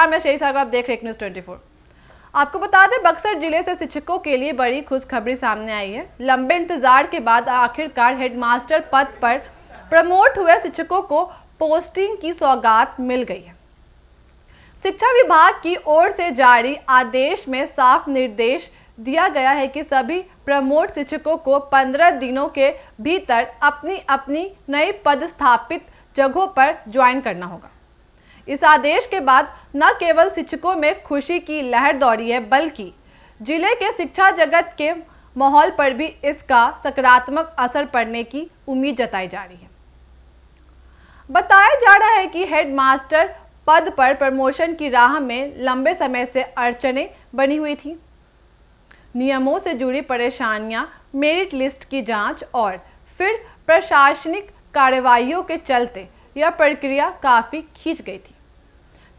नमस्कार, मैं शेख सागर, आप देख रहे हैं न्यूज़ 24। आपको बता दें, बक्सर जिले से शिक्षकों के लिए बड़ी खुशखबरी सामने आई है। लंबे इंतजार के बाद आखिरकार हेडमास्टर पद पर प्रमोट हुए शिक्षकों को पोस्टिंग की सौगात मिल गई है। शिक्षा विभाग की ओर से जारी आदेश में साफ निर्देश दिया गया है कि सभी प्रमोट शिक्षकों को 15 दिनों के भीतर अपनी अपनी नई पदस्थापित जगहों पर ज्वाइन करना होगा। इस आदेश के बाद न केवल शिक्षकों में खुशी की लहर दौड़ी है, बल्कि जिले के शिक्षा जगत के माहौल पर भी इसका सकारात्मक असर पड़ने की उम्मीद जताई जा रही है। बताया जा रहा है कि हेडमास्टर पद पर प्रमोशन की राह में लंबे समय से अड़चनें बनी हुई थी। नियमों से जुड़ी परेशानियां, मेरिट लिस्ट की जांच और फिर प्रशासनिक कार्रवाइयों के चलते यह प्रक्रिया काफी खींच गई थी।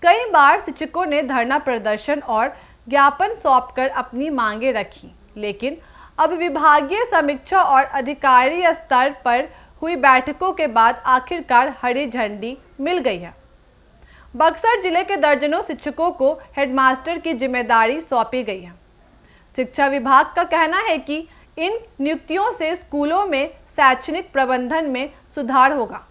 कई बार शिक्षकों ने धरना प्रदर्शन और ज्ञापन सौंपकर अपनी मांगें रखी, लेकिन अब विभागीय समीक्षा और अधिकारी स्तर पर हुई बैठकों के बाद आखिरकार हरी झंडी मिल गई है। बक्सर जिले के दर्जनों शिक्षकों को हेडमास्टर की जिम्मेदारी सौंपी गई है। शिक्षा विभाग का कहना है कि इन नियुक्तियों से स्कूलों में शैक्षणिक प्रबंधन में सुधार होगा।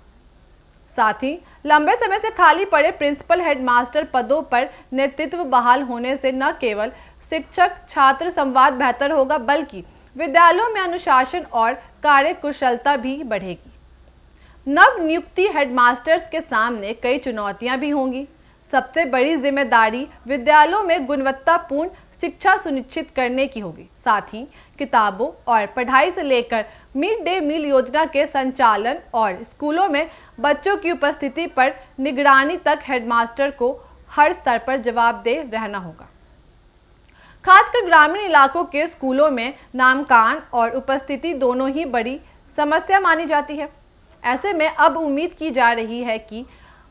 साथ ही लंबे समय से खाली पड़े प्रिंसिपल हेडमास्टर पदों पर नेतृत्व बहाल होने से न केवल शिक्षक छात्र संवाद बेहतर होगा, बल्कि विद्यालयों में अनुशासन और कार्यकुशलता भी बढ़ेगी। नव नियुक्ति हेडमास्टर्स के सामने कई चुनौतियां भी होंगी। सबसे बड़ी जिम्मेदारी विद्यालयों में गुणवत्तापूर्ण शिक्षा सुनिश्चित करने की होगी। साथ ही किताबों और पढ़ाई से लेकर मिड डे मील योजना के संचालन और स्कूलों में बच्चों की उपस्थिति पर निगरानी तक हेडमास्टर को हर स्तर पर जवाबदेह रहना होगा। खासकर ग्रामीण इलाकों के स्कूलों में नामकान और उपस्थिति दोनों ही बड़ी समस्या मानी जाती है। ऐसे में अब उम्मीद की जा रही है कि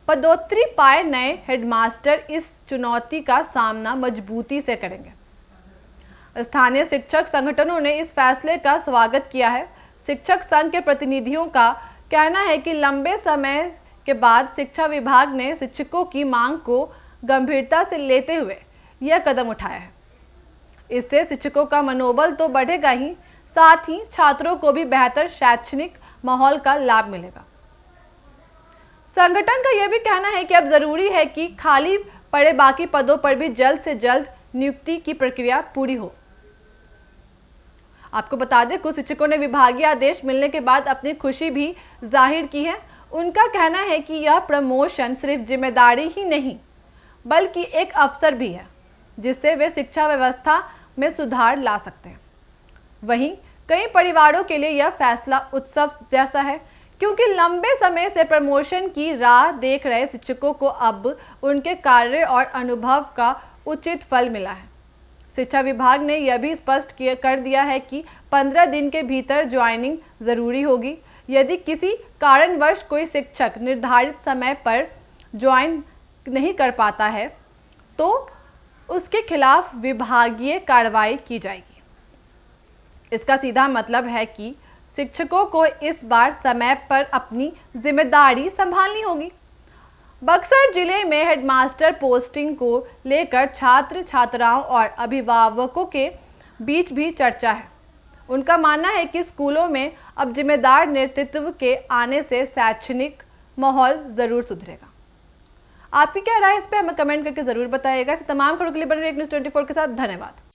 पदोन्नति पाए नए हेडमास्टर इस चुनौती का सामना मजबूती से करेंगे। स्थानीय शिक्षक संगठनों ने इस फैसले का स्वागत किया है। शिक्षक संघ के प्रतिनिधियों का कहना है कि लंबे समय के बाद शिक्षा विभाग ने शिक्षकों की मांग को गंभीरता से लेते हुए यह कदम उठाया है। इससे शिक्षकों का मनोबल तो बढ़ेगा ही, साथ ही छात्रों को भी बेहतर शैक्षणिक माहौल का लाभ मिलेगा। संगठन का यह भी कहना है कि अब जरूरी है कि खाली पड़े बाकी पदों पर भी जल्द से जल्द नियुक्ति की प्रक्रिया पूरी हो। आपको बता दें, कुछ शिक्षकों ने विभागीय आदेश मिलने के बाद अपनी खुशी भी जाहिर की है। उनका कहना है कि यह प्रमोशन सिर्फ जिम्मेदारी ही नहीं, बल्कि एक अवसर भी है जिससे वे शिक्षा व्यवस्था में सुधार ला सकते हैं। वहीं कई परिवारों के लिए यह फैसला उत्सव जैसा है, क्योंकि लंबे समय से प्रमोशन की राह देख रहे शिक्षकों को अब उनके कार्य और अनुभव का उचित फल मिला है। शिक्षा विभाग ने यह भी स्पष्ट कर दिया है कि 15 दिन के भीतर ज्वाइनिंग जरूरी होगी। यदि किसी कारणवश कोई शिक्षक निर्धारित समय पर ज्वाइन नहीं कर पाता है तो उसके खिलाफ विभागीय कार्रवाई की जाएगी। इसका सीधा मतलब है कि शिक्षकों को इस बार समय पर अपनी जिम्मेदारी संभालनी होगी। बक्सर जिले में हेडमास्टर पोस्टिंग को लेकर छात्र छात्राओं और अभिभावकों के बीच भी चर्चा है। उनका मानना है कि स्कूलों में अब जिम्मेदार नेतृत्व के आने से शैक्षणिक माहौल जरूर सुधरेगा। आपकी क्या राय इस पे हमें कमेंट करके जरूर बताइएगा। तमाम खबरों के लिए बने रहिए न्यूज़ 24 के साथ। धन्यवाद।